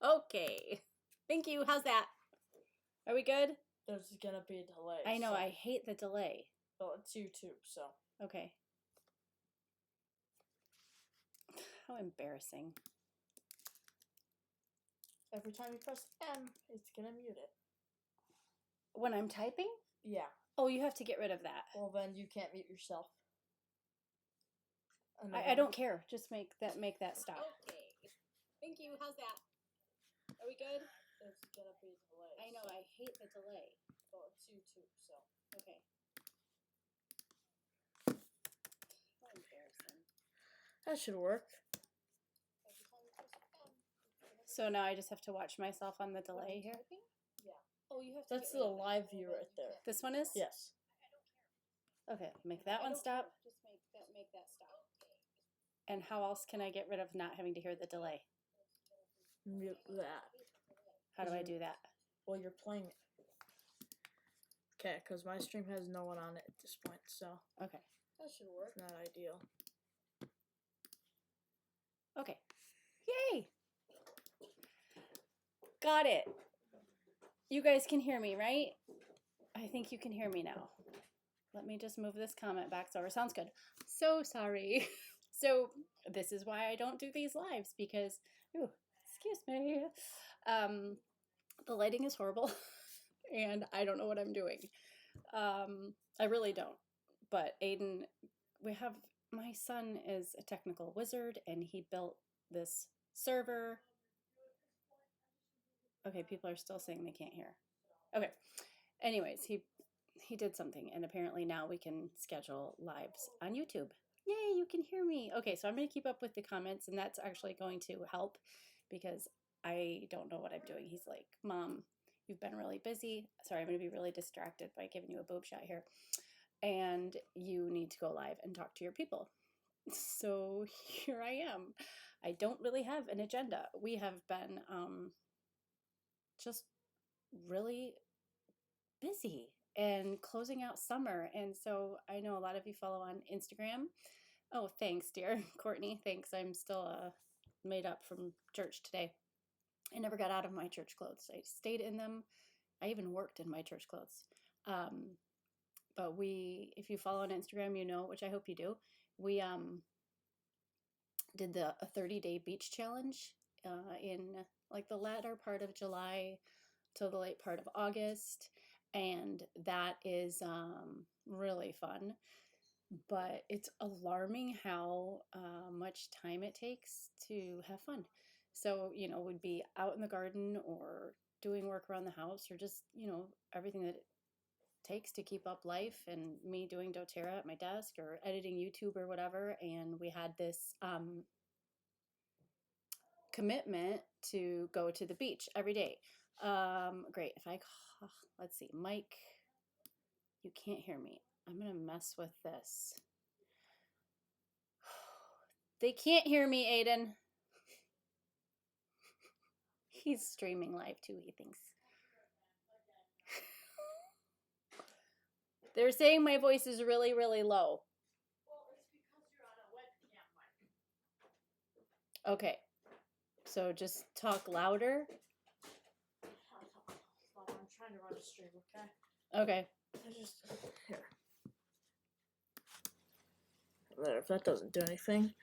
Okay. Thank you. How's that? Are we good? There's gonna be a delay. I know. so- I hate the delay. Well, it's YouTube, so. Okay. How embarrassing. Every time you press M, it's gonna mute it. When I'm typing? Yeah. Oh, you have to get rid of that. Well, then you can't mute yourself. I don't care. Just make that stop. Okay. Thank you. How's that? Are we good? There's gonna be a delay. I know. I hate the delay. Well, it's YouTube, so. Okay. How embarrassing. That should work. Every time you press M, so now I just have to watch myself on the delay here? Yeah. Oh, you have to. That's the live view right there. This one is? Yes. Okay, make that one stop. Just make that stop. And how else can I get rid of not having to hear the delay? Mute that. How do I do that? Well, you're playing it. Okay, because my stream has no one on it at this point, so. Okay. That should work. It's not ideal. Okay. Yay! Got it. You guys can hear me, right? I think you can hear me now. Let me just move this comment back so it sounds good. So sorry. So this is why I don't do these lives because, ooh, excuse me. The lighting is horrible and I don't know what I'm doing. I really don't. But Aiden, my son is a technical wizard and he built this server. Okay, people are still saying they can't hear. Okay. Anyways, he did something and apparently now we can schedule lives on YouTube. Yay, you can hear me. Okay, so I'm going to keep up with the comments and that's actually going to help because I don't know what I'm doing. He's like, Mom, you've been really busy. Sorry, I'm going to be really distracted by giving you a boob shot here. And you need to go live and talk to your people. So here I am. I don't really have an agenda. We have been just really busy and closing out summer. And so I know a lot of you follow on Instagram. Oh, thanks, dear. Courtney, thanks. I'm still made up from church today. I never got out of my church clothes. I stayed in them. I even worked in my church clothes. But if you follow on Instagram, you know, which I hope you do, we did a 30-day beach challenge in like the latter part of July till the late part of August. And that is really fun. But it's alarming how much time it takes to have fun. So, you know, we'd be out in the garden or doing work around the house or just, you know, everything that it takes to keep up life and me doing doTERRA at my desk or editing YouTube or whatever. And we had this commitment to go to the beach every day. Great. Let's see, Mike, you can't hear me. I'm going to mess with this. They can't hear me, Aiden. He's streaming live too, he thinks. They're saying my voice is really, really low. Well, it's because you're on a webcam mic. Okay. So just talk louder. I'm trying to run a stream, okay? Okay. Here. There, if that doesn't do anything.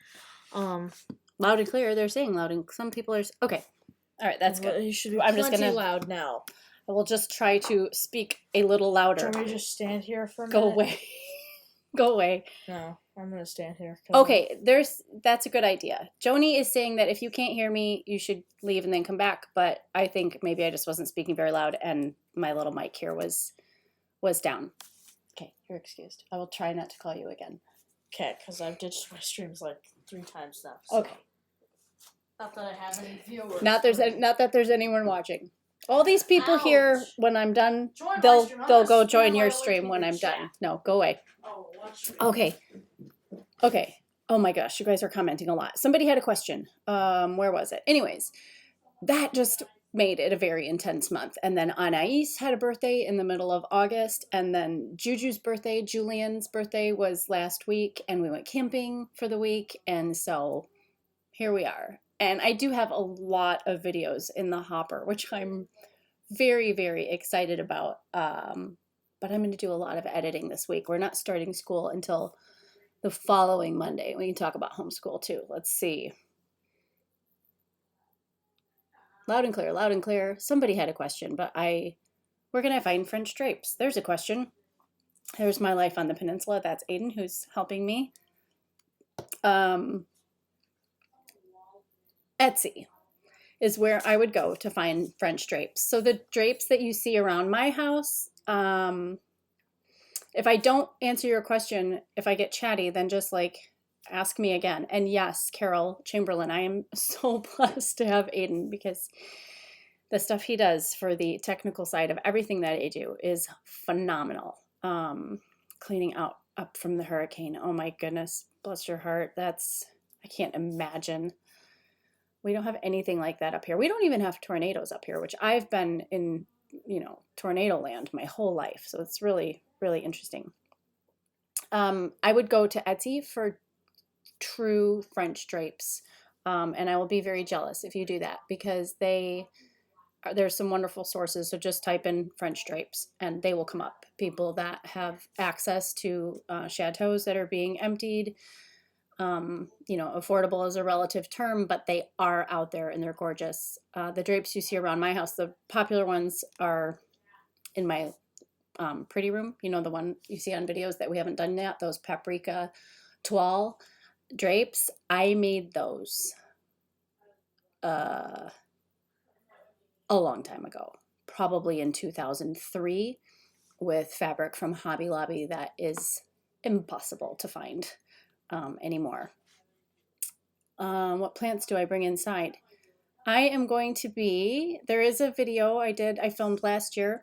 Loud and clear. They're saying loud and some people are. Okay. All right, that's good. You should be I'm just plenty gonna loud now. I will just try to speak a little louder. Do you want me to just stand here for a minute? Go away. Go away. No, I'm gonna stand here. Okay, that's a good idea. Joni is saying that if you can't hear me, you should leave and then come back. But I think maybe I just wasn't speaking very loud and my little mic here was down. Okay, you're excused. I will try not to call you again. Okay, because I've ditched my streams like 3 times now. So. Okay. Not that I have any viewers. Not that there's anyone watching. All these people here, when I'm done, they'll go join your stream when I'm done. No, go away. Oh, watch me. Okay. Okay. Oh my gosh, you guys are commenting a lot. Somebody had a question. Where was it? Anyways, that just made it a very intense month. And then Anais had a birthday in the middle of August. And then Juju's birthday, Julian's birthday was last week. And we went camping for the week. And so here we are. And I do have a lot of videos in the hopper, which I'm very, very excited about. But I'm going to do a lot of editing this week. We're not starting school until the following Monday. We can talk about homeschool too. Let's see. Loud and clear, loud and clear. Somebody had a question, but where can I find French drapes? There's a question. There's my life on the peninsula. That's Aiden who's helping me. Etsy is where I would go to find French drapes. So the drapes that you see around my house, if I don't answer your question, if I get chatty, then just like ask me again. And yes, Carol Chamberlain, I am so blessed to have Aiden because the stuff he does for the technical side of everything that I do is phenomenal. Cleaning up from the hurricane. Oh my goodness, bless your heart. I can't imagine. We don't have anything like that up here. We don't even have tornadoes up here, which I've been in, tornado land my whole life. So it's really, really interesting. I would go to Etsy for true French drapes. And I will be very jealous if you do that because there's some wonderful sources. So just type in French drapes and they will come up. People that have access to chateaus that are being emptied. Affordable is a relative term, but they are out there and they're gorgeous. The drapes you see around my house, the popular ones are in my pretty room. The one you see on videos that we haven't done yet, those paprika toile drapes. I made those a long time ago, probably in 2003, with fabric from Hobby Lobby that is impossible to find anymore. What plants do I bring inside? I am going to there is a video I filmed last year,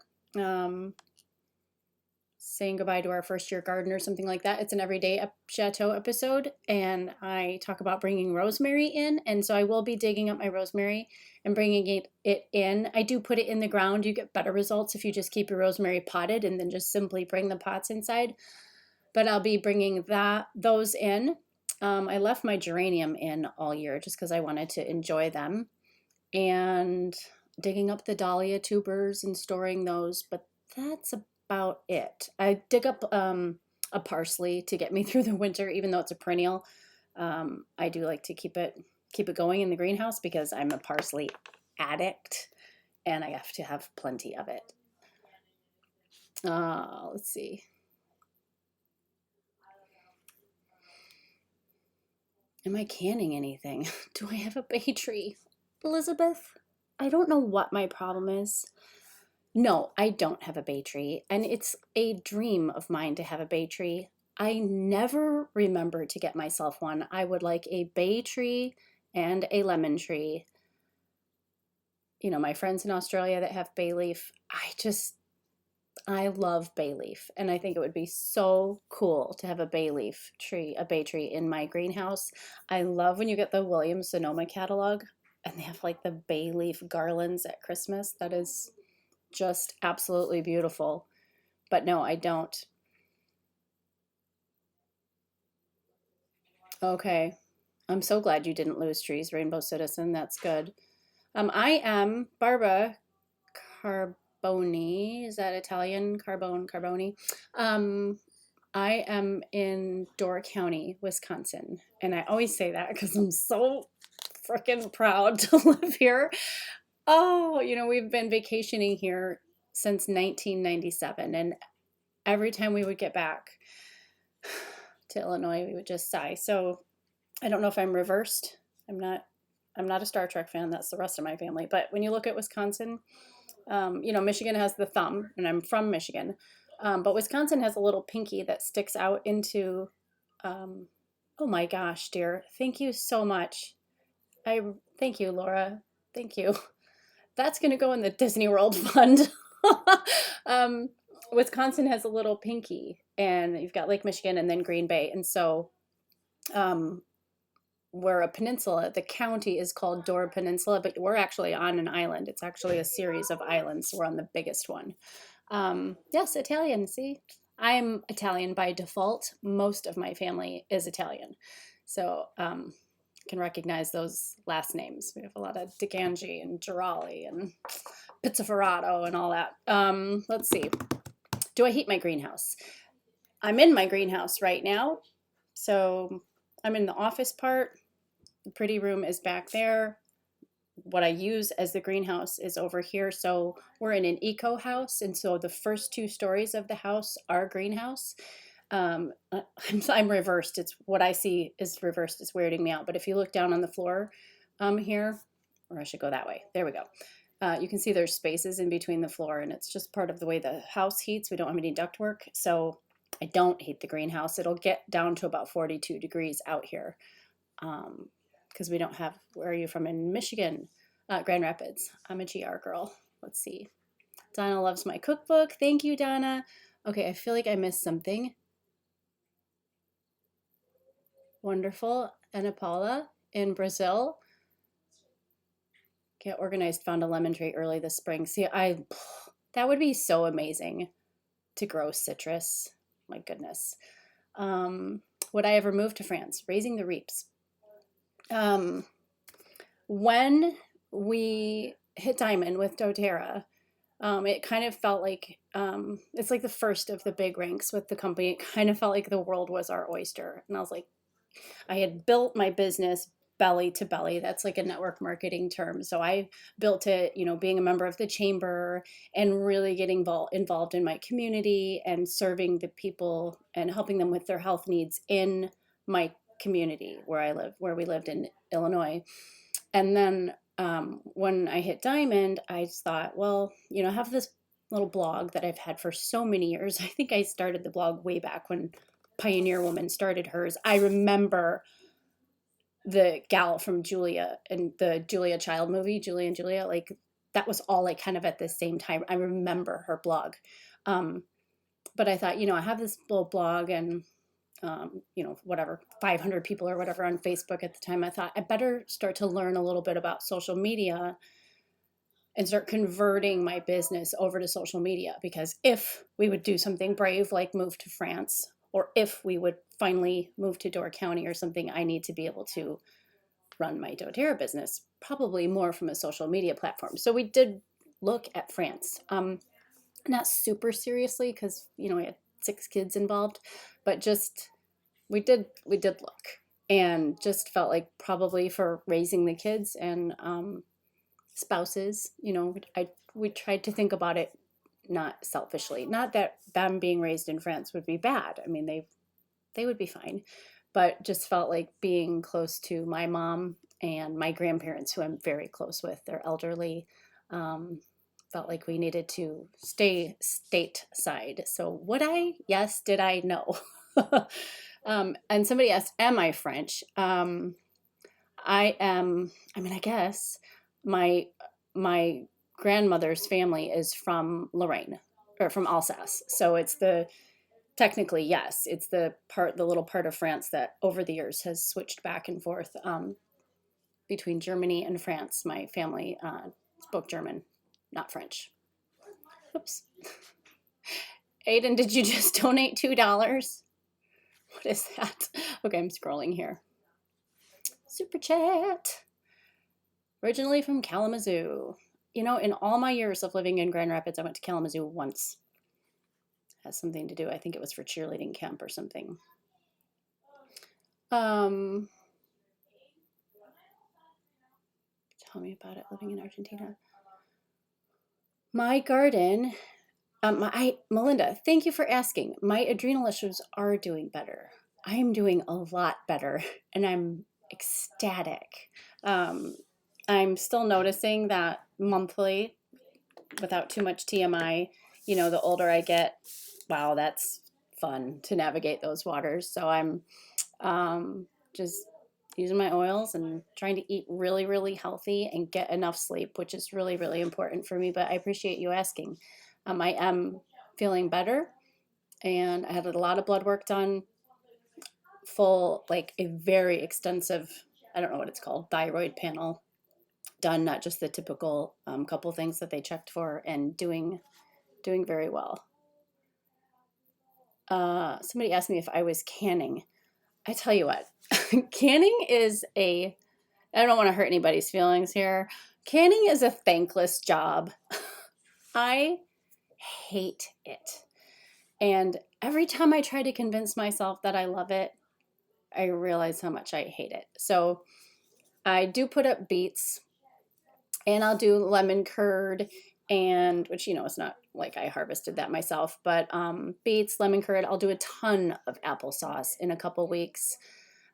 saying goodbye to our first year garden or something like that. It's an everyday chateau episode, and I talk about bringing rosemary in, and so I will be digging up my rosemary and bringing it in. I do put it in the ground. You get better results if you just keep your rosemary potted and then just simply bring the pots inside. But I'll be bringing those in. I left my geranium in all year just because I wanted to enjoy them, and digging up the dahlia tubers and storing those, but that's about it. I dig up a parsley to get me through the winter, even though it's a perennial. I do like to keep it going in the greenhouse because I'm a parsley addict and I have to have plenty of it. Let's see. Am I canning anything? Do I have a bay tree? Elizabeth, I don't know what my problem is. No, I don't have a bay tree, and it's a dream of mine to have a bay tree. I never remember to get myself one. I would like a bay tree and a lemon tree. My friends in Australia that have bay leaf, I love bay leaf, and I think it would be so cool to have a bay tree in my greenhouse. I love when you get the Williams Sonoma catalog and they have like the bay leaf garlands at Christmas. That is just absolutely beautiful. But no, I don't. Okay. I'm so glad you didn't lose trees, Rainbow Citizen. That's good. I am Barbara Carboni. Is that Italian? Carboni. I am in Door County, Wisconsin. And I always say that because I'm so freaking proud to live here. Oh, we've been vacationing here since 1997. And every time we would get back to Illinois, we would just sigh. So I don't know if I'm reversed. I'm not a Star Trek fan. That's the rest of my family. But when you look at Wisconsin, Michigan has the thumb, and I'm from Michigan. But Wisconsin has a little pinky that sticks out into, oh my gosh, dear. Thank you so much. Thank you, Laura. Thank you. That's going to go in the Disney World Fund. Wisconsin has a little pinky, and you've got Lake Michigan and then Green Bay. And so we're a peninsula. The county is called Door Peninsula, but we're actually on an island. It's actually a series of islands. We're on the biggest one. Yes, Italian. See, I'm Italian by default. Most of my family is Italian. So can recognize those last names. We have a lot of DeGangi and Girali and Pizzaferrato and all that. Let's see. Do I heat my greenhouse? I'm in my greenhouse right now. So I'm in the office part. The pretty room is back there. What I use as the greenhouse is over here. So we're in an eco house. And so the first 2 stories of the house are greenhouse. I'm reversed. It's what I see is reversed. It's weirding me out. But if you look down on the floor here, or I should go that way. There we go. You can see there's spaces in between the floor, and it's just part of the way the house heats. We don't have any ductwork, so I don't heat the greenhouse. It'll get down to about 42 degrees out here because we don't have, where are you from in Michigan? Grand Rapids. I'm a GR girl. Let's see. Donna loves my cookbook. Thank you, Donna. Okay, I feel like I missed something. Wonderful. Ana Paula in Brazil. Get organized, found a lemon tree early this spring. See, that would be so amazing to grow citrus. My goodness. Would I ever move to France? Raising the Reaps. When we hit diamond with doTERRA, it kind of felt like it's like the first of the big ranks with the company. It kind of felt like the world was our oyster. And I was like, I had built my business belly to belly. That's like a network marketing term. So I built it, being a member of the chamber and really getting involved in my community and serving the people and helping them with their health needs in my community where we lived in Illinois. And then when I hit diamond, I just thought, well, I have this little blog that I've had for so many years. I think I started the blog way back when Pioneer Woman started hers. I remember the gal from Julia and the Julia Child movie, Julia and Julia, like that was all like kind of at the same time. I remember her blog. But I thought, I have this little blog and, whatever, 500 people or whatever on Facebook at the time. I thought I better start to learn a little bit about social media and start converting my business over to social media, because if we would do something brave, like move to France, or if we would finally move to Door County or something, I need to be able to run my doTERRA business, probably more from a social media platform. So we did look at France, not super seriously because, we had 6 kids involved, but just, we did look and just felt like probably for raising the kids and spouses, we tried to think about it not selfishly. Not that them being raised in France would be bad. I mean, they would be fine, but just felt like being close to my mom and my grandparents, who I'm very close with. They're elderly. Felt like we needed to stay stateside. So would I? Yes. Did I? No. And somebody asked, am I French? I am. I mean, I guess my grandmother's family is from Lorraine or from Alsace. So it's technically, yes, it's the little part of France that over the years has switched back and forth between Germany and France. My family spoke German, not French. Oops. Aiden, did you just donate $2? What is that? Okay, I'm scrolling here. Super chat. Originally from Kalamazoo. In all my years of living in Grand Rapids, I went to Kalamazoo once. Has something to do, I think it was for cheerleading camp or something. Tell me about it, living in Argentina. My garden, Melinda, thank you for asking. My adrenal issues are doing better. I am doing a lot better, and I'm ecstatic. I'm still noticing that monthly, without too much TMI, the older I get, wow, that's fun to navigate those waters. So I'm just using my oils and trying to eat really, really healthy and get enough sleep, which is really, really important for me. But I appreciate you asking. I am feeling better, and I had a lot of blood work done, like a very extensive, I don't know what it's called, thyroid panel done, not just the typical couple things that they checked for, and doing very well. Somebody asked me if I was canning. I tell you what, canning is I don't want to hurt anybody's feelings here. Canning is a thankless job. I hate it. And every time I try to convince myself that I love it, I realize how much I hate it. So I do put up beets, and I'll do lemon curd, and which, it's not like I harvested that myself, but beets, lemon curd. I'll do a ton of applesauce in a couple weeks.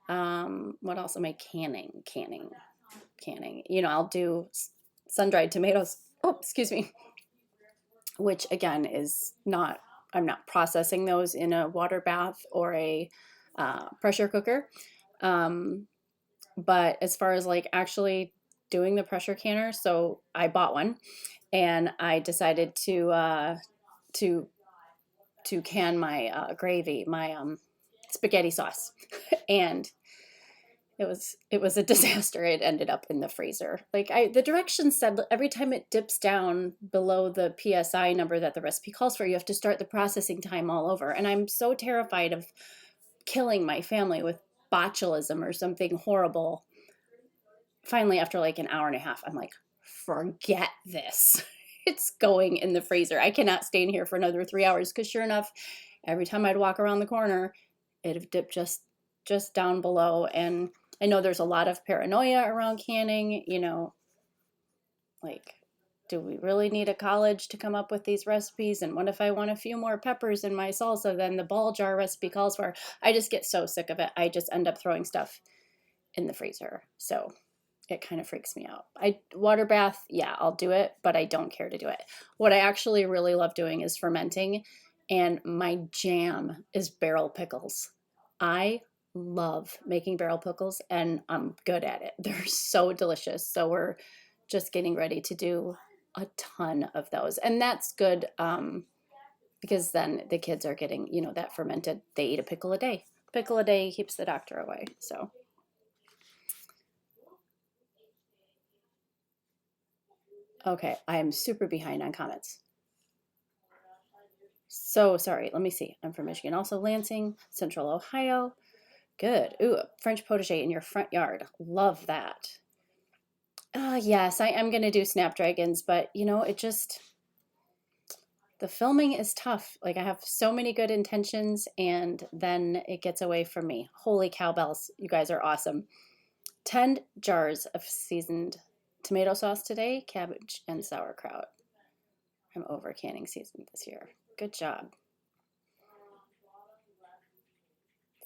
What else am I canning? I'll do sun-dried tomatoes. Oh, excuse me. Which again is not, I'm not processing those in a water bath or a pressure cooker. But as far as like actually doing the pressure canner, so I bought one, and I decided to can my gravy, my spaghetti sauce, and it was a disaster. It ended up in the freezer. Like the directions said, every time it dips down below the PSI number that the recipe calls for, you have to start the processing time all over. And I'm so terrified of killing my family with botulism or something horrible. Finally, after like an hour and a half, I'm like, forget this. It's going in the freezer. I cannot stay in here for another 3 hours, because sure enough, every time I'd walk around the corner, it'd dip just down below. And I know there's a lot of paranoia around canning, like, do we really need a college to come up with these recipes? And what if I want a few more peppers in my salsa than the ball jar recipe calls for? I just get so sick of it. I just end up throwing stuff in the freezer. So it kind of freaks me out. Water bath, yeah, I'll do it, but I don't care to do it. What I actually really love doing is fermenting, and my jam is barrel pickles. I love making barrel pickles, and I'm good at it. They're so delicious. So we're just getting ready to do a ton of those, and that's good, because then the kids are getting, that fermented. They eat a pickle a day. Pickle a day keeps the doctor away. So. Okay, I am super behind on comments. So sorry. Let me see. I'm from Michigan. Also Lansing, Central Ohio. Good. Ooh, French potager in your front yard. Love that. Yes, I am going to do snapdragons, but the filming is tough. Like, I have so many good intentions, and then it gets away from me. Holy cowbells. You guys are awesome. 10 jars of seasoned tomato sauce today, cabbage and sauerkraut. I'm over canning season this year. Good job.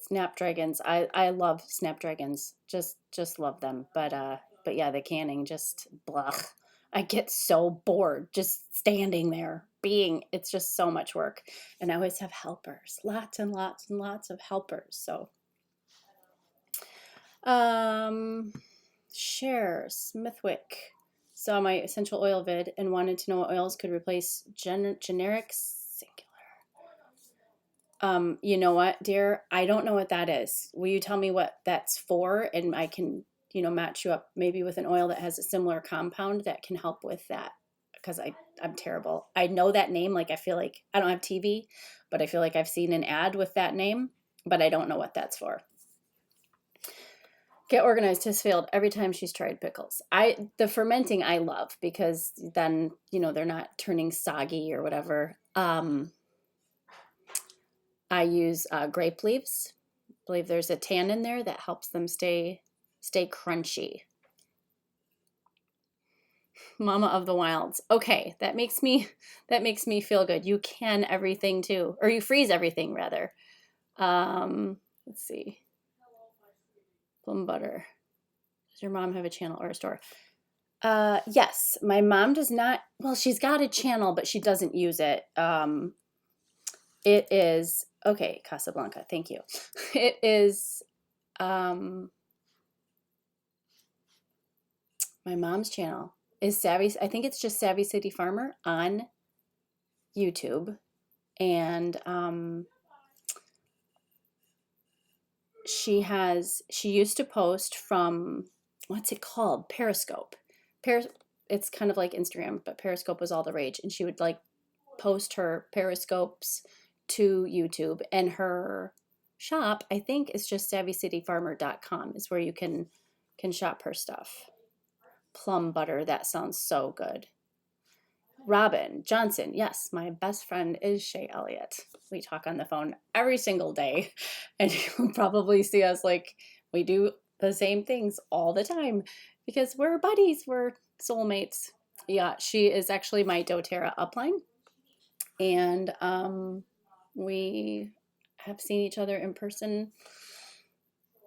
Snapdragons. I love snapdragons. Just love them. But yeah, the canning just blah. I get so bored just standing there being. It's just so much work, and I always have helpers. Lots and lots and lots of helpers. So, Cher Smithwick saw my essential oil vid and wanted to know what oils could replace generic singular. You know what, dear? I don't know what that is. Will you tell me what that's for? And I can, match you up maybe with an oil that has a similar compound that can help with that. Because I'm terrible. I know that name. Like, I feel like I don't have TV, but I feel like I've seen an ad with that name, but I don't know what that's for. Get organized has failed every time she's tried pickles. The fermenting I love, because then, they're not turning soggy or whatever. I use grape leaves. I believe there's a tannin there that helps them stay crunchy. Mama of the Wilds. Okay, that makes me feel good. You can everything too, or you freeze everything rather. Let's see. Plum butter. Does your mom have a channel or a store? Yes, my mom does not. Well, she's got a channel, but she doesn't use it. It is okay, Casablanca. Thank you. It is my mom's channel is Savvy. I think it's just Savvy City Farmer on YouTube, and she used to post from, what's it called? Periscope. It's kind of like Instagram, but Periscope was all the rage, and she would like post her Periscopes to YouTube, and her shop, I think it's just savvycityfarmer.com is where you can shop her stuff. Plum butter, that sounds so good. Robin Johnson, yes, my best friend is Shay Elliott. We talk on the phone every single day, and you'll probably see us like we do the same things all the time because we're buddies, we're soulmates. Yeah, she is actually my doTERRA upline, and we have seen each other in person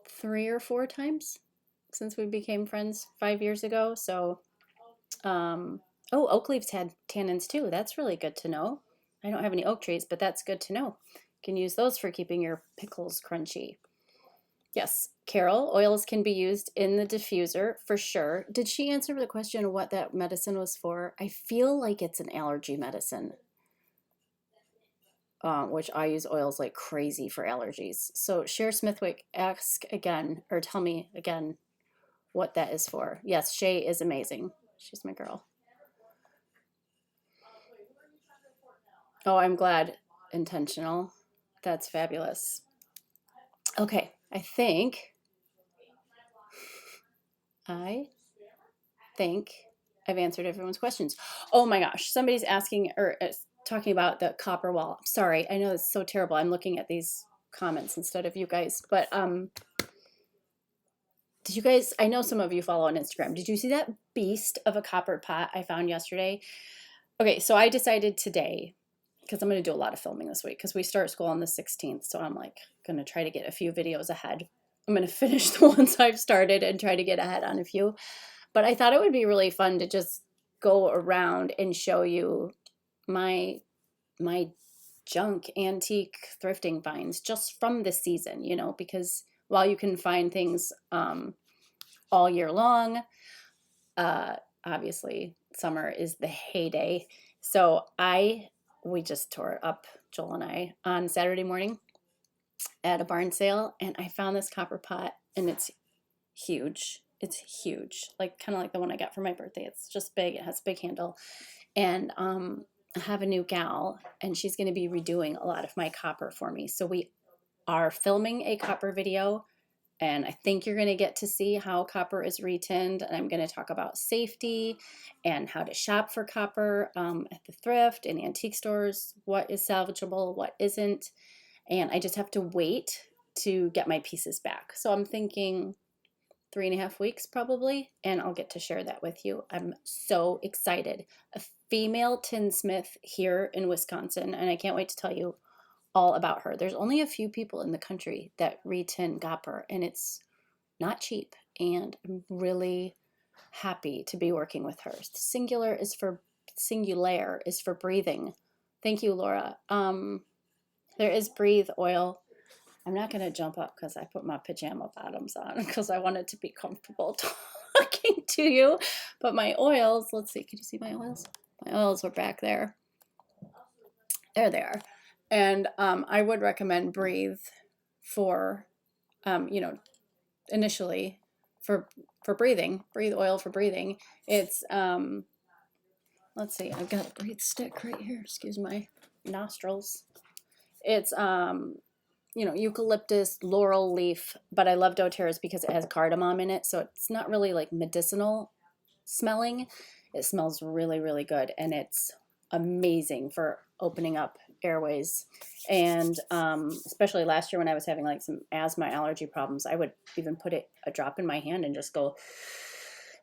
3 or 4 times since we became friends 5 years ago. So, oh, oak leaves had tannins too. That's really good to know. I don't have any oak trees, but that's good to know. You can use those for keeping your pickles crunchy. Yes, Carol, oils can be used in the diffuser for sure. Did she answer the question of what that medicine was for? I feel like it's an allergy medicine, which I use oils like crazy for allergies. So, Cher Smithwick, ask again, or tell me again what that is for. Yes, Shay is amazing. She's my girl. Oh, I'm glad. Intentional. That's fabulous. Okay, I think I've answered everyone's questions. Oh my gosh, somebody's asking or talking about the copper wall. Sorry, I know it's so terrible. I'm looking at these comments instead of you guys, but did you guys, I know some of you follow on Instagram. Did you see that beast of a copper pot I found yesterday? Okay, so I decided today, because I'm going to do a lot of filming this week because we start school on the 16th. So I'm like going to try to get a few videos ahead. I'm going to finish the ones I've started and try to get ahead on a few. But I thought it would be really fun to just go around and show you my junk antique thrifting finds just from the season, you know, because while you can find things all year long, obviously summer is the heyday. So we just tore it up, Joel and I, on Saturday morning at a barn sale, and I found this copper pot, and it's huge. It's huge, like kind of like the one I got for my birthday. It's just big. It has a big handle, and I have a new gal, and she's going to be redoing a lot of my copper for me. So we are filming a copper video, and I think you're going to get to see how copper is retinned. And I'm going to talk about safety and how to shop for copper at the thrift and antique stores, what is salvageable, what isn't. And I just have to wait to get my pieces back. So I'm thinking 3.5 weeks probably, and I'll get to share that with you. I'm so excited. A female tinsmith here in Wisconsin, and I can't wait to tell you all about her. There's only a few people in the country that retin copper, and it's not cheap, and I'm really happy to be working with her. Singular is for breathing. Thank you, Laura. There is breathe oil. I'm not going to jump up because I put my pajama bottoms on because I wanted to be comfortable talking to you. But my oils, let's see, can you see my oils? My oils are back there. There they are. And I would recommend Breathe for, initially for breathing. Breathe oil for breathing. It's, let's see, I've got a Breathe stick right here. Excuse my nostrils. It's, eucalyptus, laurel leaf, but I love doTERRA's because it has cardamom in it, so it's not really like medicinal smelling. It smells really, really good, and it's amazing for opening up airways. And especially last year when I was having like some asthma allergy problems, I would even put a drop in my hand and just go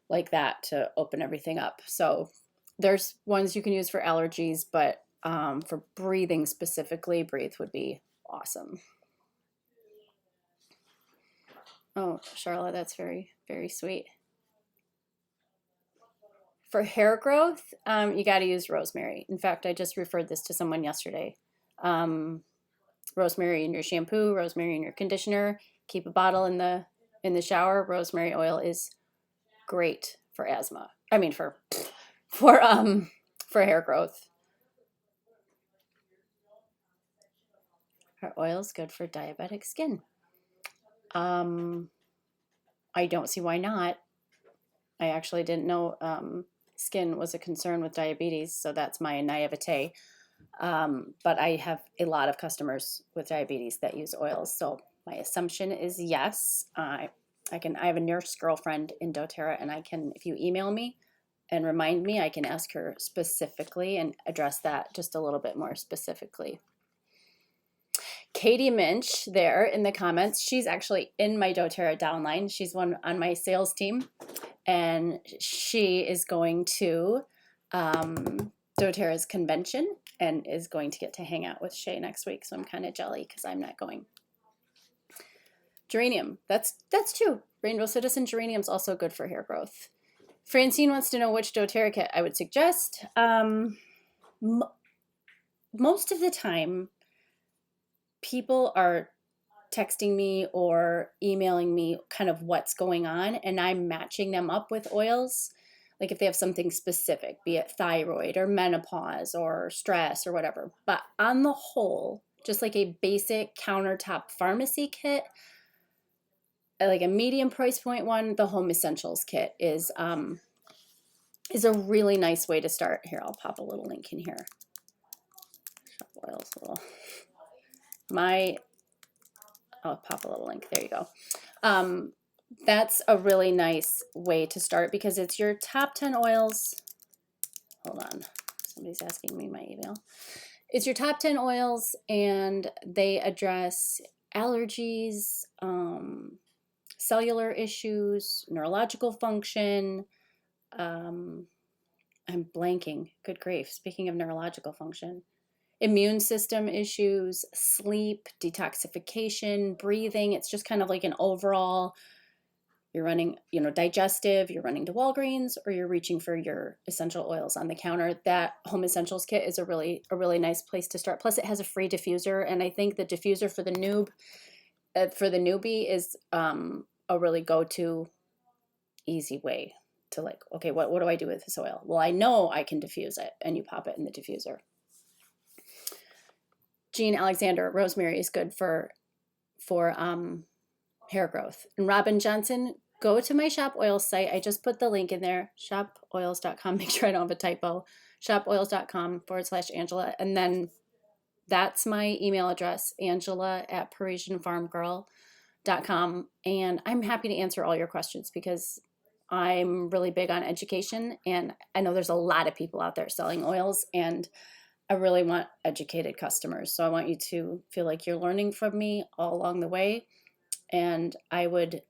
like that to open everything up. So there's ones you can use for allergies, but for breathing specifically, Breathe would be awesome. Oh, Charlotte, that's very, very sweet. For hair growth, you got to use rosemary. In fact, I just referred this to someone yesterday. Rosemary in your shampoo, rosemary in your conditioner. Keep a bottle in the shower. Rosemary oil is great for asthma. I mean for hair growth. Our oil is good for diabetic skin. I don't see why not. I actually didn't know skin was a concern with diabetes, so that's my naivete. But I have a lot of customers with diabetes that use oils. So my assumption is yes. I have a nurse girlfriend in doTERRA, and I can, if you email me and remind me, I can ask her specifically and address that just a little bit more specifically. Katie Minch there in the comments, she's actually in my doTERRA downline. She's one on my sales team, and she is going to doTERRA's convention and is going to get to hang out with Shay next week. So I'm kind of jelly because I'm not going. Geranium, that's true. Rainbow Citizen geranium's also good for hair growth. Francine wants to know which doTERRA kit I would suggest. Most of the time, people are texting me or emailing me kind of what's going on, and I'm matching them up with oils. Like if they have something specific, be it thyroid or menopause or stress or whatever. But on the whole, just like a basic countertop pharmacy kit, like a medium price point one, the Home Essentials kit is a really nice way to start. Here, I'll pop a little link in here. Shop oils, I'll pop a little link. There you go. That's a really nice way to start because it's your top 10 oils. Hold on. Somebody's asking me my email. It's your top 10 oils, and they address allergies, cellular issues, neurological function. I'm blanking. Good grief. Speaking of neurological function, immune system issues, sleep, detoxification, breathing. It's just kind of like an overall, you're running, digestive, you're running to Walgreens, or you're reaching for your essential oils on the counter. That Home Essentials kit is a really nice place to start. Plus it has a free diffuser. And I think the diffuser for the newbie is a really go-to easy way to like, okay, what do I do with this oil? Well, I know I can diffuse it, and you pop it in the diffuser. Jean Alexander, rosemary is good for hair growth. And Robin Johnson, go to my shop oils site. I just put the link in there, shopoils.com. Make sure I don't have a typo. shopoils.com/Angela. And then that's my email address, Angela@ParisienneFarmgirl.com. And I'm happy to answer all your questions because I'm really big on education. And I know there's a lot of people out there selling oils, and I really want educated customers. So I want you to feel like you're learning from me all along the way. And I would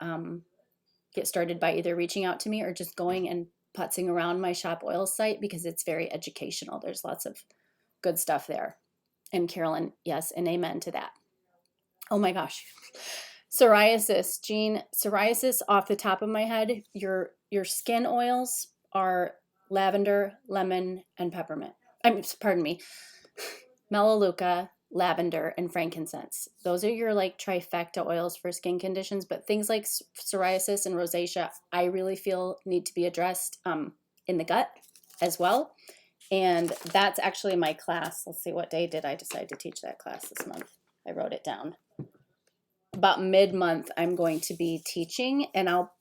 get started by either reaching out to me or just going and putzing around my shop oil site because it's very educational. There's lots of good stuff there. And Carolyn, yes, and amen to that. Oh my gosh. Psoriasis, Jean, psoriasis off the top of my head, your skin oils are lavender, lemon, and peppermint. Pardon me, melaleuca, lavender, and frankincense. Those are your like trifecta oils for skin conditions, but things like psoriasis and rosacea, I really feel need to be addressed in the gut as well. And that's actually my class. Let's see, what day did I decide to teach that class this month? I wrote it down. About mid-month, I'm going to be teaching, and I'll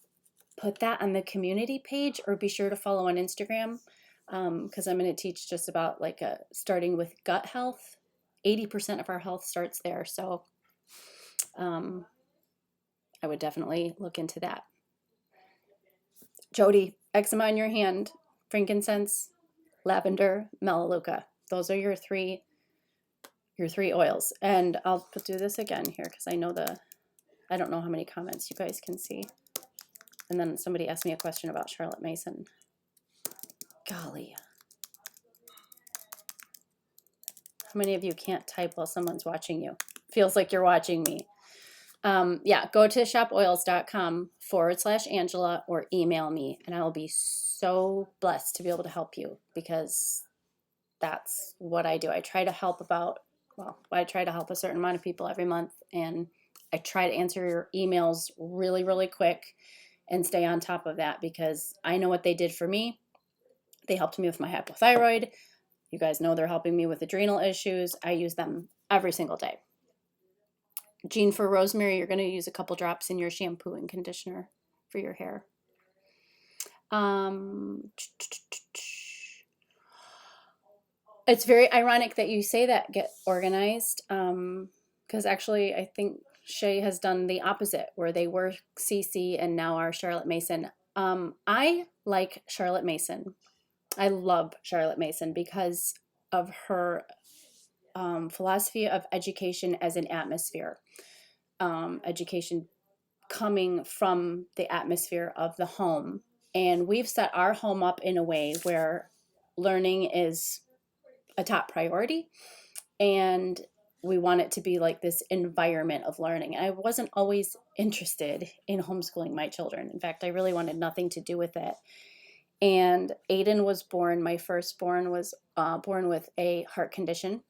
put that on the community page, or be sure to follow on Instagram because I'm going to teach just about like starting with gut health. 80% of our health starts there. So I would definitely look into that. Jody, eczema on your hand, frankincense, lavender, melaleuca. Those are your three oils. And I'll do this again here because I don't know how many comments you guys can see. And then somebody asked me a question about Charlotte Mason. Golly. How many of you can't type while someone's watching you? Feels like you're watching me. Yeah, go to shopoils.com/Angela or email me, and I will be so blessed to be able to help you because that's what I do. I try to help a certain amount of people every month, and I try to answer your emails really, really quick and stay on top of that because I know what they did for me. They helped me with my hypothyroid. You guys know they're helping me with adrenal issues. I use them every single day. Jean, for rosemary, you're going to use a couple drops in your shampoo and conditioner for your hair. It's very ironic that you say that, get organized, because actually I think Shay has done the opposite, where they were CC and now are Charlotte Mason. I like Charlotte Mason. I love Charlotte Mason because of her philosophy of education as an atmosphere. Education coming from the atmosphere of the home. And we've set our home up in a way where learning is a top priority. And we want it to be like this environment of learning. I wasn't always interested in homeschooling my children. In fact, I really wanted nothing to do with it. And Aiden was born, my firstborn was born with a heart condition.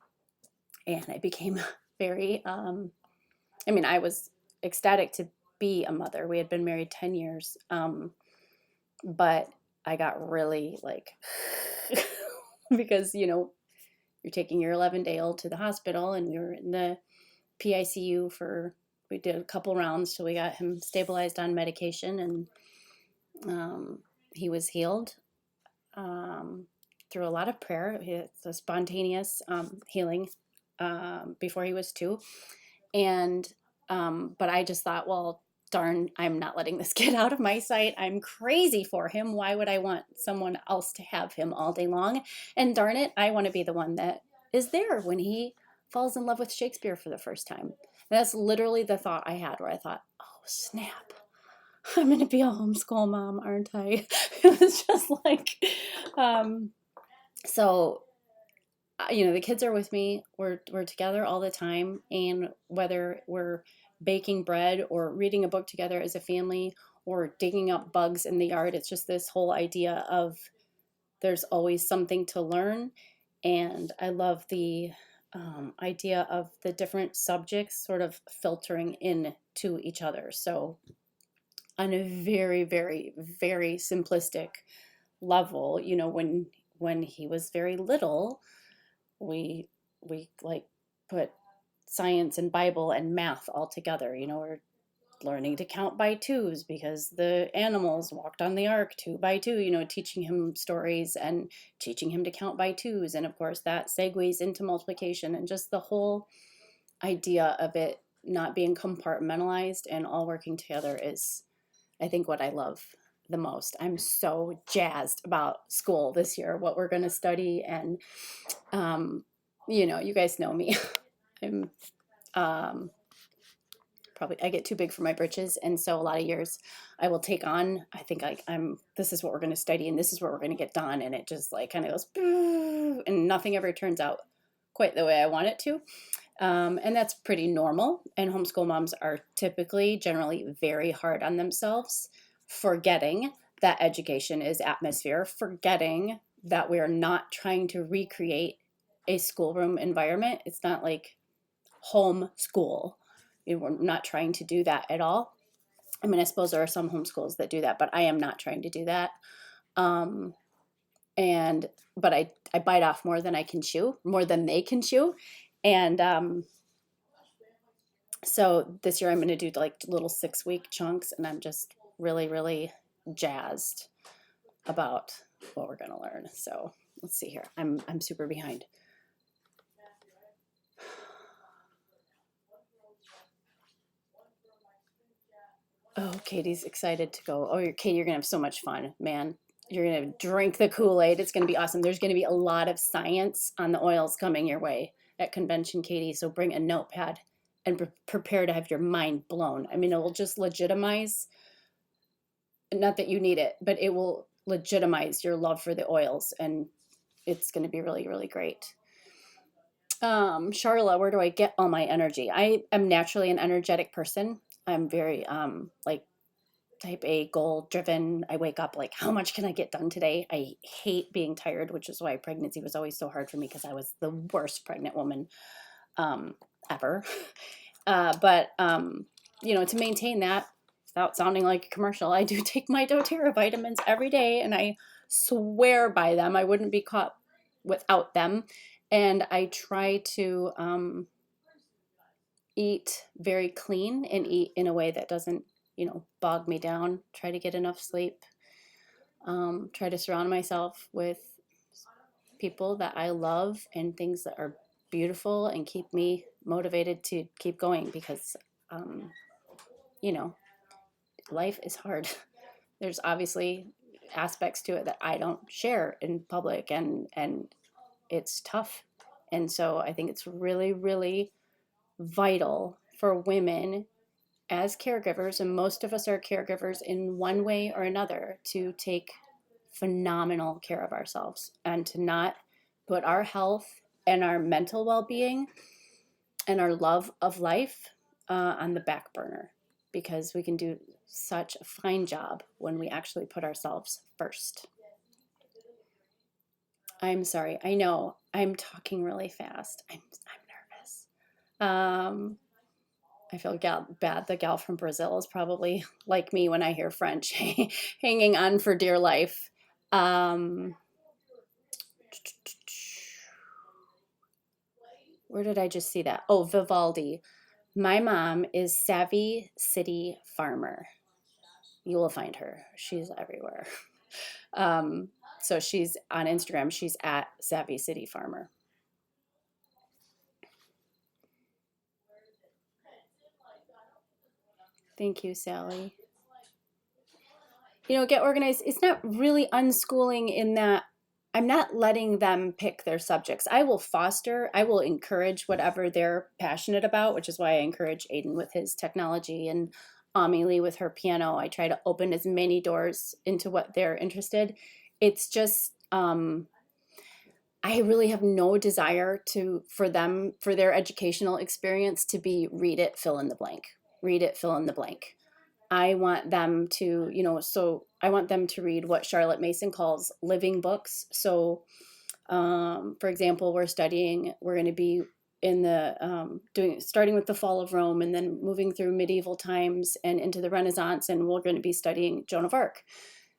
And I became very, I was ecstatic to be a mother. We had been married 10 years. But I got really like, because, you're taking your 11-day-old to the hospital, and we were in the PICU we did a couple rounds till we got him stabilized on medication, and he was healed through a lot of prayer. It's a spontaneous healing before he was 2. And, but I just thought, well, darn, I'm not letting this kid out of my sight. I'm crazy for him. Why would I want someone else to have him all day long? And darn it, I want to be the one that is there when he falls in love with Shakespeare for the first time. And that's literally the thought I had, where I thought, oh, snap. I'm going to be a homeschool mom, aren't I? It was just like, so the kids are with me. We're together all the time, and whether we're baking bread or reading a book together as a family or digging up bugs in the yard, it's just this whole idea of there's always something to learn. And I love the idea of the different subjects sort of filtering in to each other. So on a very, very, very simplistic level, when he was very little, we like put science and Bible and math all together. We're learning to count by twos because the animals walked on the ark 2 by 2, teaching him stories and teaching him to count by twos. And of course that segues into multiplication, and just the whole idea of it not being compartmentalized and all working together is, I think, what I love the most. I'm so jazzed about school this year, what we're going to study. And you guys know me. I'm probably, I get too big for my britches, and so a lot of years I will take on, I think this is what we're going to study and this is what we're going to get done, and it just like kind of goes and nothing ever turns out quite the way I want it to. And that's pretty normal, and homeschool moms are generally very hard on themselves, forgetting that education is atmosphere, forgetting that we're not trying to recreate a schoolroom environment. It's not like home school. We're not trying to do that at all. I suppose there are some homeschools that do that, but I am not trying to do that. But I bite off more than I can chew, more than they can chew. And so this year I'm going to do like little 6-week chunks, and I'm just really, really jazzed about what we're going to learn. So let's see here. I'm super behind. Oh, Katie's excited to go. Oh, Katie, you're going to have so much fun, man. You're going to drink the Kool-Aid. It's going to be awesome. There's going to be a lot of science on the oils coming your way at convention, Katie. So bring a notepad and prepare to have your mind blown. It will just legitimize, not that you need it, but it will legitimize your love for the oils, and it's going to be really, really great. Charla, where do I get all my energy? I am naturally an energetic person. I'm very type A, goal driven. I wake up like, how much can I get done today? I hate being tired, which is why pregnancy was always so hard for me, because I was the worst pregnant woman ever. But to maintain that without sounding like a commercial, I do take my doTERRA vitamins every day, and I swear by them. I wouldn't be caught without them. And I try to eat very clean and eat in a way that doesn't, bog me down. Try to get enough sleep. Try to surround myself with people that I love and things that are beautiful and keep me motivated to keep going because, you know, life is hard. There's obviously aspects to it that I don't share in public, and it's tough. And so I think it's really, really vital for women as caregivers, and most of us are caregivers in one way or another, to take phenomenal care of ourselves and to not put our health and our mental well-being and our love of life on the back burner, because we can do such a fine job when we actually put ourselves first. I'm sorry. I know I'm talking really fast. I'm nervous. I feel bad. The gal from Brazil is probably like me when I hear French, hanging on for dear life. Where did I just see that? Oh, Vivaldi. My mom is Savvy City Farmer. You will find her. She's everywhere. So she's on Instagram. She's at Savvy City Farmer. Thank you, Sally. Get organized. It's not really unschooling in that I'm not letting them pick their subjects. I will encourage whatever they're passionate about, which is why I encourage Aiden with his technology and Amelie with her piano. I try to open as many doors into what they're interested. It's just, I really have no desire for their educational experience to be read it, fill in the blank, read it, fill in the blank. I want them to, I want them to read what Charlotte Mason calls living books. So, for example, we're going to be in the, starting with the fall of Rome and then moving through medieval times and into the Renaissance. And we're going to be studying Joan of Arc,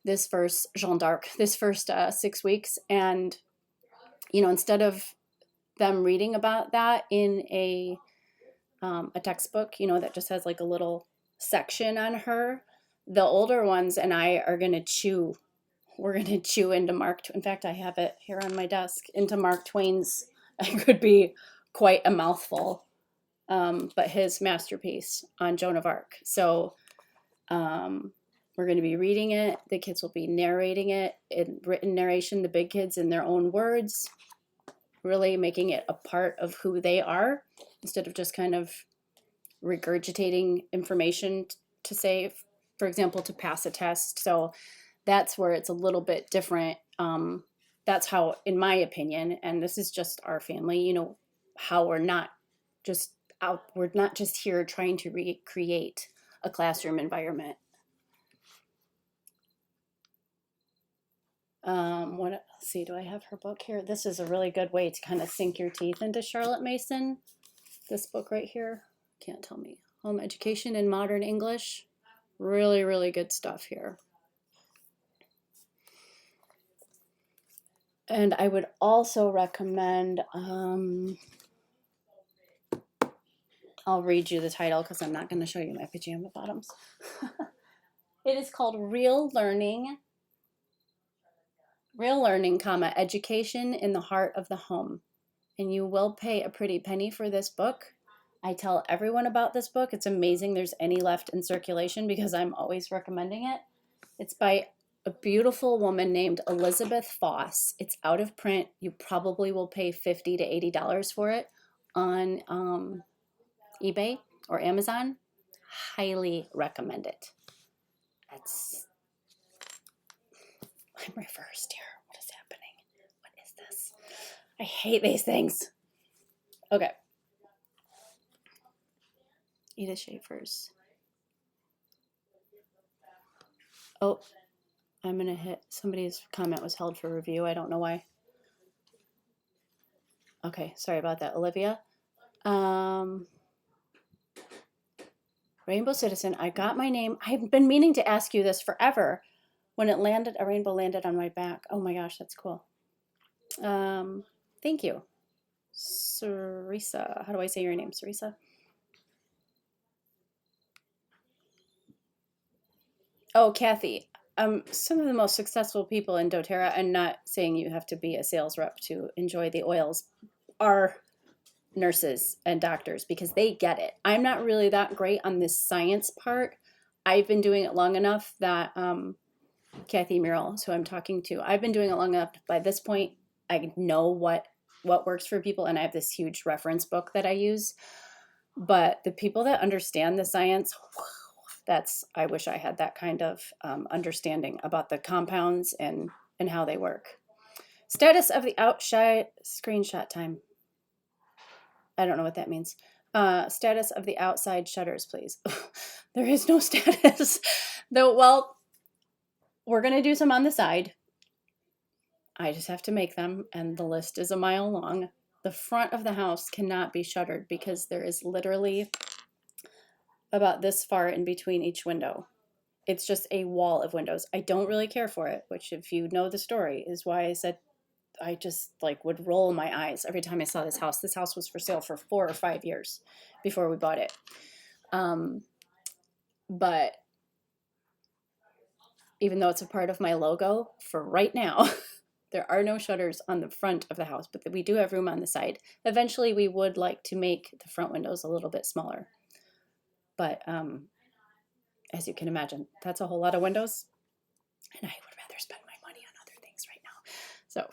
Jeanne d'Arc, this first 6 weeks. And, instead of them reading about that in a textbook, that just has like a little section on her, the older ones and I are going to chew. We're going to chew into in fact, I have it here on my desk, into Mark Twain's, it could be quite a mouthful, but his masterpiece on Joan of Arc. So we're going to be reading it. The kids will be narrating it in written narration, the big kids in their own words, really making it a part of who they are instead of just kind of regurgitating information to say, for example, to pass a test. So that's where it's a little bit different. That's how, in my opinion, and this is just our family, how we're not just here trying to recreate a classroom environment. Let's see, do I have her book here? This is a really good way to kind of sink your teeth into Charlotte Mason. This book right here, can't tell me. Home Education in Modern English. Really, really good stuff here. And I would also recommend, I'll read you the title because I'm not going to show you my pajama bottoms. It is called Real Learning, Education in the Heart of the Home. And you will pay a pretty penny for this book. I tell everyone about this book. It's amazing there's any left in circulation because I'm always recommending it. It's by a beautiful woman named Elizabeth Foss. It's out of print. You probably will pay $50 to $80 for it on eBay or Amazon. Highly recommend it. I'm reversed here. What is happening? What is this? I hate these things. Okay. Edith Schaefer's. Oh, I'm going to hit, somebody's comment was held for review. I don't know why. Okay, sorry about that, Olivia. Rainbow Citizen, I got my name. I've been meaning to ask you this forever. When a rainbow landed on my back. Oh my gosh, that's cool. Thank you. Sarisa, how do I say your name, Sarisa? Oh, Kathy, some of the most successful people in doTERRA, and not saying you have to be a sales rep to enjoy the oils, are nurses and doctors because they get it. I'm not really that great on this science part. I've been doing it long enough that Kathy Murrell, who I'm talking to, I've been doing it long enough. By this point, I know what works for people, and I have this huge reference book that I use. But the people that understand the science, I wish I had that kind of understanding about the compounds and how they work. Status of the outside screenshot time. I don't know what that means. Status of the outside shutters, please. There is no status. Though, well, we're going to do some on the side. I just have to make them, and the list is a mile long. The front of the house cannot be shuttered because there is literally about this far in between each window. It's just a wall of windows. I don't really care for it, which, if you know the story, is why I said I just would roll my eyes every time I saw this house. This house was for sale for 4 or 5 years before we bought it. But even though it's a part of my logo, for right now, there are no shutters on the front of the house, but we do have room on the side. Eventually, we would like to make the front windows a little bit smaller. But as you can imagine, that's a whole lot of windows, and I would rather spend my money on other things right now. So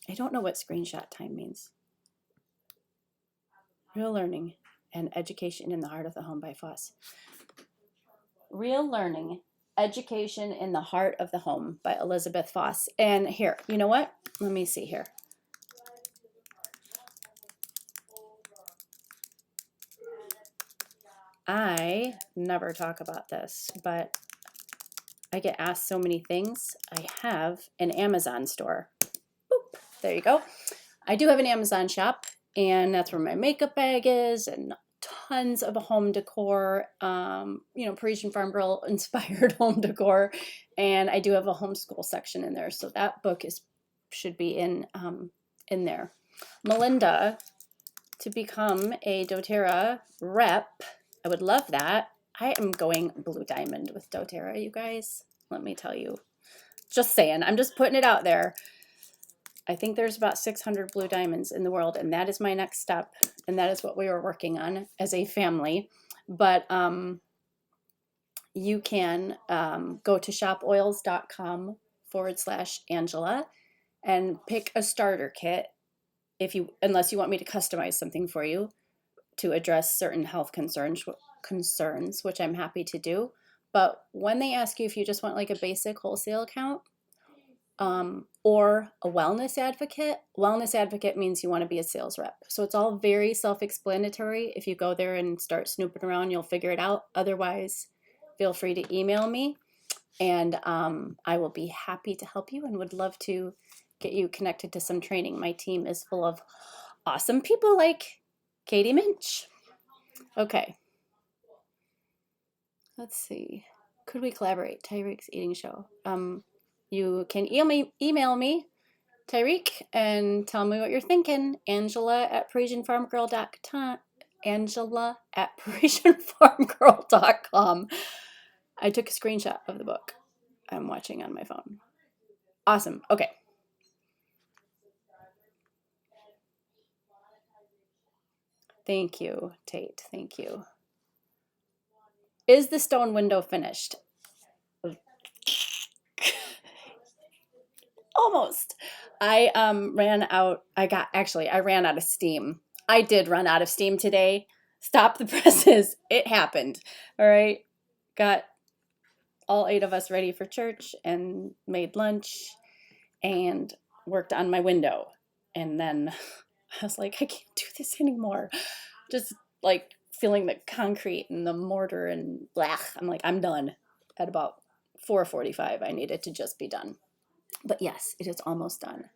I don't know what screenshot time means. Real Learning and Education in the Heart of the Home by Foss. Real Learning, Education in the Heart of the Home by Elizabeth Foss. And here, you know what? Let me see here. I never talk about this, but I get asked so many things. I have an Amazon store. Boop, there you go. I do have an Amazon shop, and that's where my makeup bag is, and tons of home decor, Parisienne Farmgirl inspired home decor. And I do have a homeschool section in there. So that book should be in there. Melinda, to become a doTERRA rep, I would love that. I am going Blue Diamond with doTERRA, you guys. Let me tell you. Just saying. I'm just putting it out there. I think there's about 600 Blue Diamonds in the world, and that is my next step, and that is what we are working on as a family. But you can go to shopoils.com/Angela and pick a starter kit unless you want me to customize something for you to address certain health concerns, which I'm happy to do. But when they ask you if you just want a basic wholesale account, or a wellness advocate means you want to be a sales rep. So it's all very self-explanatory. If you go there and start snooping around, you'll figure it out. Otherwise, feel free to email me, and I will be happy to help you and would love to get you connected to some training. My team is full of awesome people like Katie Minch. Okay. Let's see. Could we collaborate? Tyreek's eating show. You can email me, Tyreek, and tell me what you're thinking. Angela@ParisienneFarmgirl.com. Angela@ParisienneFarmgirl.com. I took a screenshot of the book I'm watching on my phone. Awesome. Okay. Thank you, Tate. Thank you. Is the stone window finished? Almost. I ran out. I ran out of steam. I did run out of steam today. Stop the presses. It happened. All right. Got all 8 of us ready for church and made lunch and worked on my window. And then I was like, I can't do this anymore. Just feeling the concrete and the mortar and blah. I'm like, I'm done. At about 4:45, I needed to just be done. But yes, it is almost done.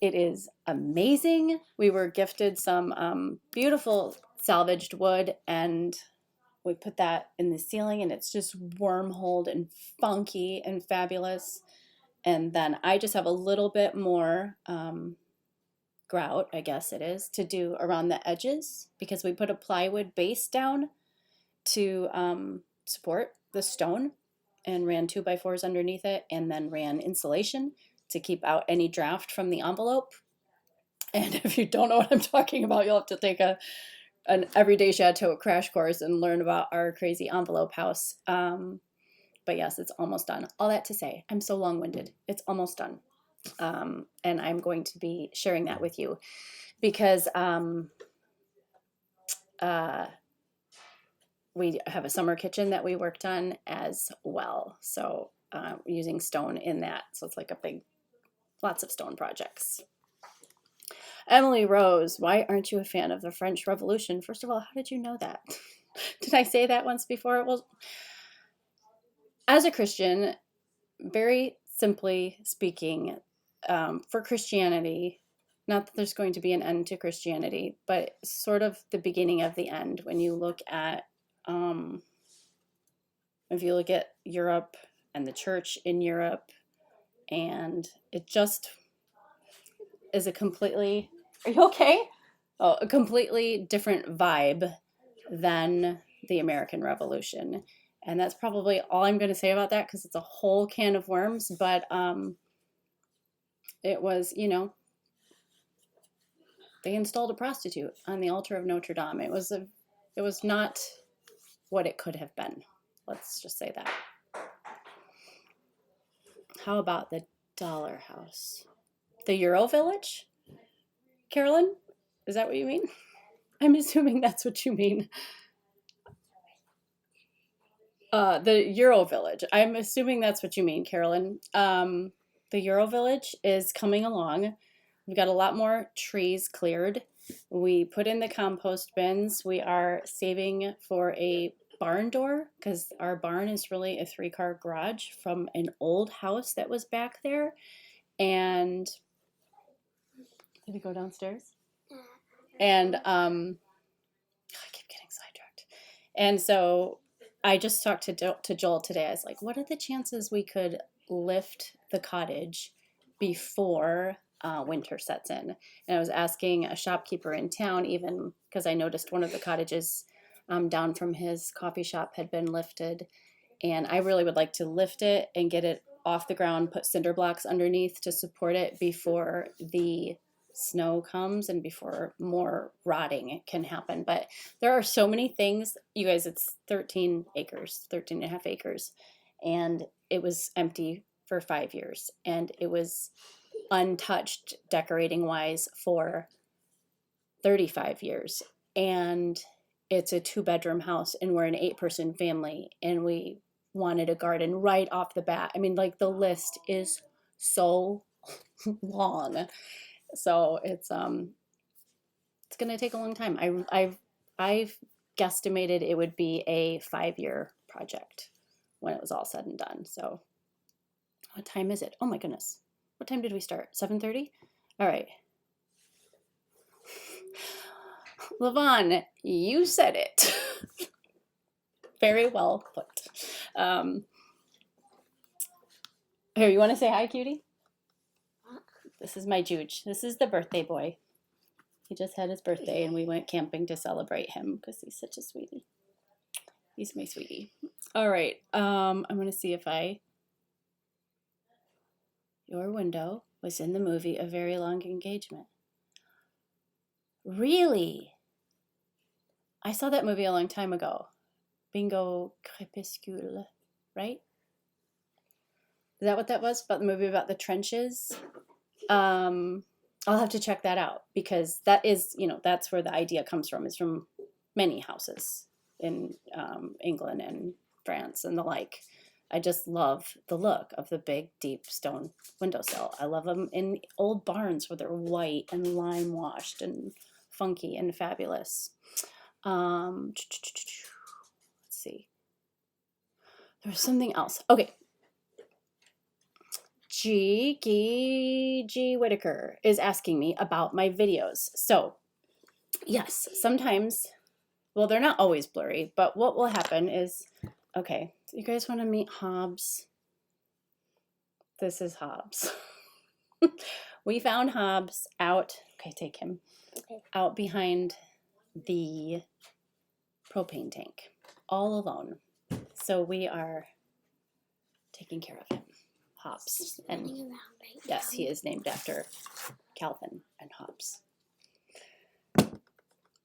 It is amazing. We were gifted some beautiful salvaged wood, and we put that in the ceiling, and it's just wormholed and funky and fabulous. And then I just have a little bit more grout, I guess it is, to do around the edges, because we put a plywood base down to support the stone. and ran 2x4s underneath it, and then ran insulation to keep out any draft from the envelope. And if you don't know what I'm talking about, you'll have to take an everyday chateau crash course and learn about our crazy envelope house. But yes, it's almost done. All that to say, I'm so long-winded. It's almost done. And I'm going to be sharing that with you because we have a summer kitchen that we worked on as well. So using stone in that. So it's like a big, lots of stone projects. Emily Rose, why aren't you a fan of the French Revolution? First of all, how did you know that? Did I say that once before? Well, as a Christian, very simply speaking, for Christianity, not that there's going to be an end to Christianity, but sort of the beginning of the end when you look at, if you look at Europe and the church in Europe, and it just is a completely, are you okay? Oh, a completely different vibe than the American Revolution. And that's probably all I'm going to say about that because it's a whole can of worms. But it was, you know, they installed a prostitute on the altar of Notre Dame. It was not what it could have been. Let's just say that. How about the Dollar House? The Euro Village? Carolyn? Is that what you mean? I'm assuming that's what you mean. The Euro Village. I'm assuming that's what you mean, Carolyn. The Euro Village is coming along. We've got a lot more trees cleared. We put in the compost bins. We are saving for a barn door because our barn is really a 3-car garage from an old house that was back there. And did we go downstairs? And I keep getting sidetracked. And so I just talked to Joel today. I was like, what are the chances we could lift the cottage before winter sets in? And I was asking a shopkeeper in town, even because I noticed one of the cottages down from his coffee shop had been lifted. And I really would like to lift it and get it off the ground, put cinder blocks underneath to support it before the snow comes and before more rotting can happen. But there are so many things. You guys, it's 13 and a half acres. And it was empty for 5 years. And it was untouched decorating wise for 35 years. And it's a 2-bedroom house and we're an 8-person family and we wanted a garden right off the bat. I mean, like the list is so long. So it's going to take a long time. I've guesstimated it would be a 5-year project when it was all said and done. So what time is it? Oh my goodness. What time did we start? 7:30? All right. Levon, you said it. Very well put. Here, you want to say hi, cutie? This is my Juge. This is the birthday boy. He just had his birthday and we went camping to celebrate him because he's such a sweetie. He's my sweetie. All right. I'm going to see if Your Window was in the movie A Very Long Engagement. Really? I saw that movie a long time ago. Bingo Crépuscule, right? Is that what that was? About the movie about the trenches? I'll have to check that out because that is, that's where the idea comes from, is from many houses in England and France and the like. I just love the look of the big, deep stone windowsill. I love them in old barns where they're white and lime washed and funky and fabulous. Let's see. There was something else. Okay. G. Whitaker is asking me about my videos. So, yes, sometimes, well, they're not always blurry, but what will happen is, okay, so you guys want to meet Hobbs? This is Hobbs. We found Hobbs out, okay, take him, out behind the propane tank, all alone. So we are taking care of him. Hobbs. Just And running around right yes, now. he is named after Calvin and Hobbes.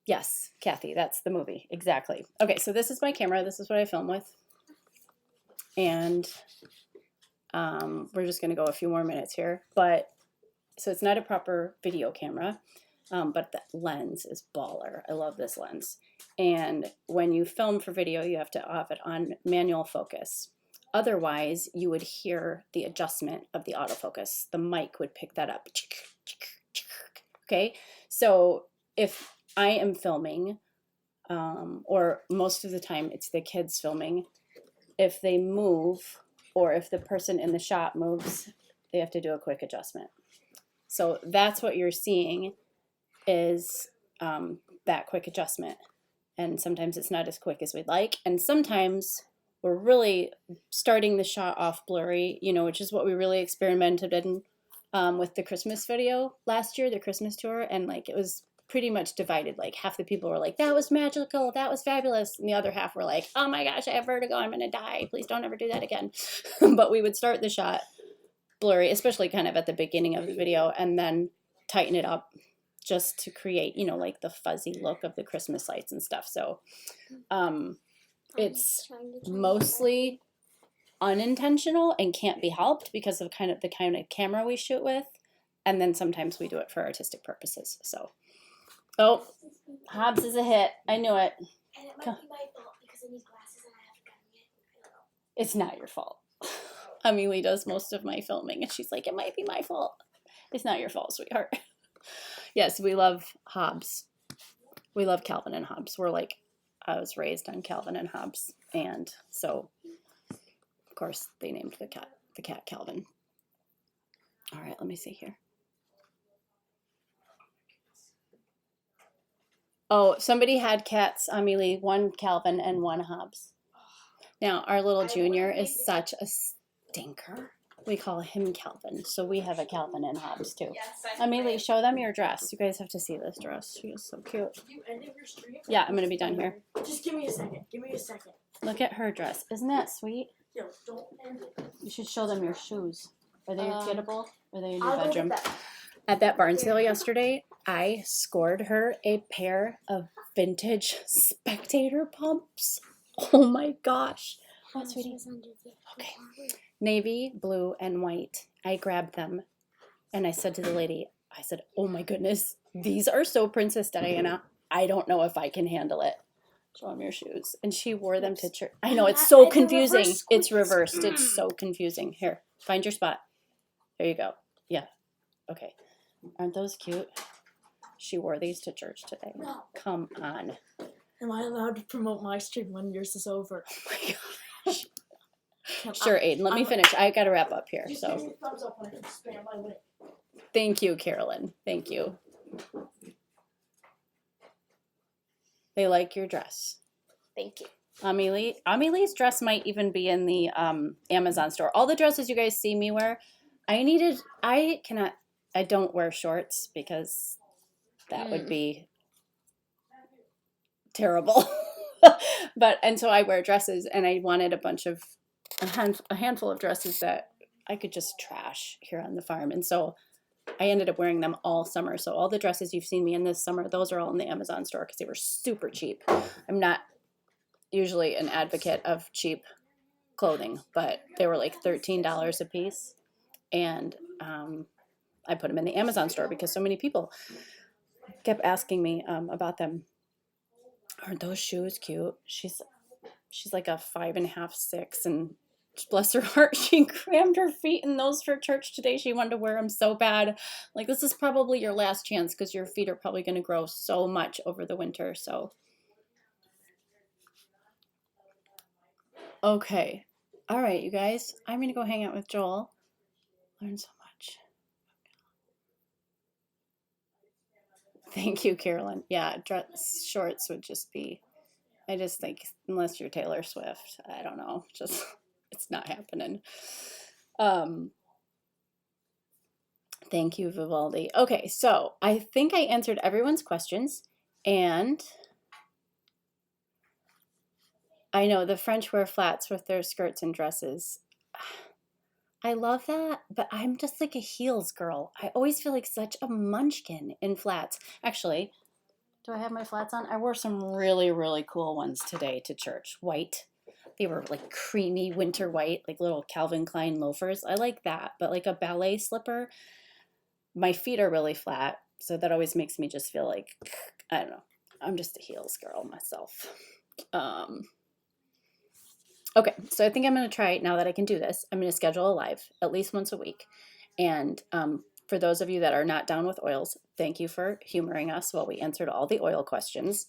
Yes, Kathy, that's the movie. Exactly. Okay, so this is my camera. This is what I film with. And we're just going to go a few more minutes here. But so it's not a proper video camera, but the lens is baller. I love this lens. And when you film for video, you have to have it on manual focus. Otherwise, you would hear the adjustment of the autofocus. The mic would pick that up. Okay, so if I am filming, or most of the time it's the kids filming, if they move or if the person in the shot moves, they have to do a quick adjustment. So that's what you're seeing is that quick adjustment. And sometimes it's not as quick as we'd like. And sometimes we're really starting the shot off blurry, you know, which is what we really experimented in with the Christmas video last year, the Christmas tour. And like it was pretty much divided. Like half the people were like, that was magical, that was fabulous. And the other half were like, oh my gosh, I have vertigo, I'm going to die. Please don't ever do that again. But we would start the shot blurry, especially kind of at the beginning of the video, and then tighten it up just to create, you know, like the fuzzy look of the Christmas lights and stuff. So it's mostly unintentional and can't be helped because of the kind of camera we shoot with. And then sometimes we do it for artistic purposes. So, oh, Hobbs is a hit. I knew it. And it might be my fault because I need glasses and I haven't gotten yet. I don't know. It's not your fault. Amelie does most of my filming and she's like, it might be my fault. It's not your fault, sweetheart. Yes, we love Hobbes. We love Calvin and Hobbes. We're like, I was raised on Calvin and Hobbes. And so, of course, they named the cat Calvin. All right, let me see here. Oh, somebody had cats, Amelie, one Calvin and one Hobbes. Now, our little junior is such a stinker. We call him Calvin, so we have a Calvin and Hobbes too. Amelie, show them your dress. You guys have to see this dress. She is so cute. You ended your stream? Yeah, I'm going to be done here. Just give me a second. Give me a second. Look at her dress. Isn't that sweet? Yo, don't end it. You should show them your shoes. Are they gettable? Are they in your I'll go bedroom? get that. At that barn sale yesterday, I scored her a pair of vintage Spectator pumps. Oh my gosh. What, sweetie? Okay. Navy, blue, and white. I grabbed them and I said to the lady, I said, oh my goodness, these are so Princess Diana. I don't know if I can handle it. Show them your shoes. And she wore them to church. I know, it's so confusing. It's reversed. It's so confusing. Here, find your spot. There you go. Yeah. Okay. Aren't those cute? She wore these to church today. No. Come on. Am I allowed to promote my stream when yours is over? Oh my gosh. Sure, Aiden. Let me finish. I got to wrap up here. Just So, give me a thumbs up when I can spam my win. thank you, Carolyn. Thank you. They like your dress. Thank you. Amelie's dress might even be in the Amazon store. All the dresses you guys see me wear, I don't wear shorts because that would be terrible. And so I wear dresses, and I wanted a handful of dresses that I could just trash here on the farm. And so I ended up wearing them all summer. So all the dresses you've seen me in this summer, those are all in the Amazon store because they were super cheap. I'm not usually an advocate of cheap clothing, but they were like $13 a piece. And I put them in the Amazon store because so many people kept asking me about them. Aren't those shoes cute? She's like a 5.5, 6, and bless her heart, she crammed her feet in those for church today. She wanted to wear them so bad. Like, this is probably your last chance because your feet are probably going to grow so much over the winter. So, okay. All right, you guys. I'm going to go hang out with Joel. Learn so much. Thank you, Carolyn. Yeah, dress shorts would just be, I just think, unless you're Taylor Swift, I don't know, just, it's not happening. Thank you, Vivaldi. Okay, so I think I answered everyone's questions, and I know the French wear flats with their skirts and dresses. I love that, but I'm just like a heels girl. I always feel like such a munchkin in flats. Actually, do I have my flats on? I wore some really, really cool ones today to church. White. They were like creamy winter white, like little Calvin Klein loafers. I like that, but like a ballet slipper, my feet are really flat, so that always makes me just feel like, I don't know. I'm just a heels girl myself. Okay, so I think I'm going to try it now that I can do this. I'm going to schedule a live at least once a week. And for those of you that are not down with oils, thank you for humoring us while we answered all the oil questions.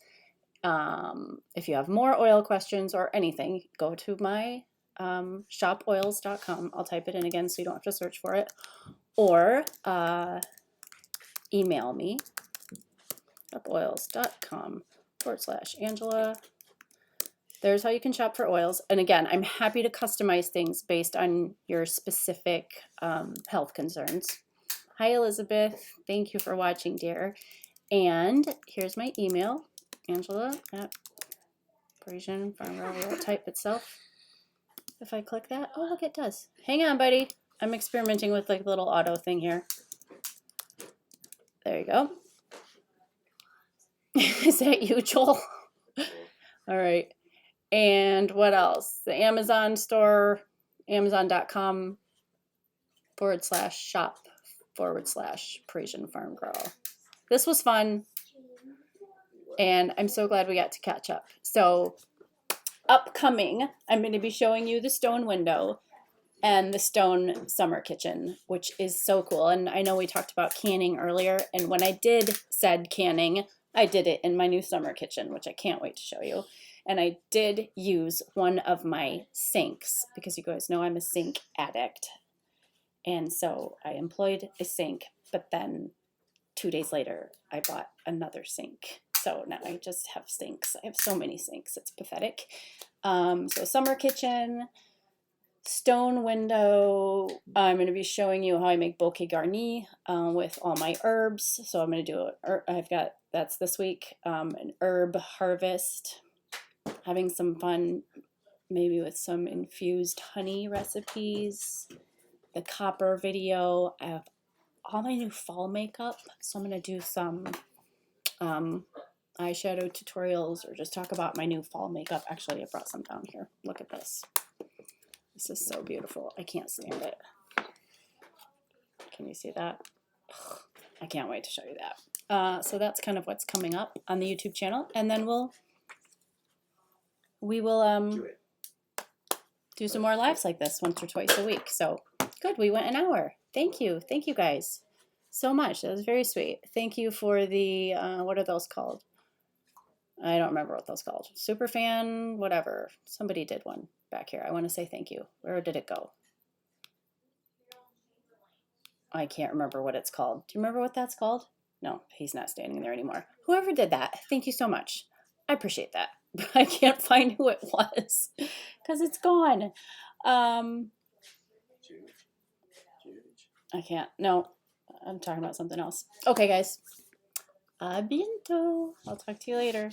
If you have more oil questions or anything, go to my shopoils.com. I'll type it in again so you don't have to search for it. Or email me, shopoils.com/Angela. There's how you can shop for oils. And again, I'm happy to customize things based on your specific health concerns. Hi, Elizabeth. Thank you for watching, dear. And here's my email, Angela at Parisienne Farmgirl will type itself. If I click that, oh, look, it does. Hang on, buddy. I'm experimenting with like a little auto thing here. There you go. Is that you, Joel? All right. And what else? The Amazon store, amazon.com/shop/Parisienne Farm Girl. This was fun. And I'm so glad we got to catch up. So upcoming, I'm going to be showing you the stone window and the stone summer kitchen, which is so cool. And I know we talked about canning earlier. And when I did said canning, I did it in my new summer kitchen, which I can't wait to show you. And I did use one of my sinks because you guys know I'm a sink addict. And so I employed a sink, but then 2 days later, I bought another sink. So now I just have sinks. I have so many sinks. It's pathetic. So summer kitchen, stone window. I'm going to be showing you how I make bouquet garni with all my herbs. So I'm going to do that's this week, an herb harvest. Having some fun, maybe with some infused honey recipes. The copper video. I have all my new fall makeup, so I'm going to do some eyeshadow tutorials or just talk about my new fall makeup. Actually, I brought some down here. Look at this. This is so beautiful. I can't stand it. Can you see that? Ugh, I can't wait to show you that. So that's kind of what's coming up on the YouTube channel, and then we will do some more lives like this once or twice a week. So good, we went an hour. Thank you guys so much. That was very sweet. Thank you for the what are those called? I don't remember what those called. Superfan, whatever. Somebody did one back here. I want to say thank you. Where did it go? I can't remember what it's called. Do you remember what that's called? No, he's not standing there anymore. Whoever did that, thank you so much. I appreciate that. I can't find who it was because it's gone. I can't. No, I'm talking about something else. Okay, guys. A biento. I'll talk to you later.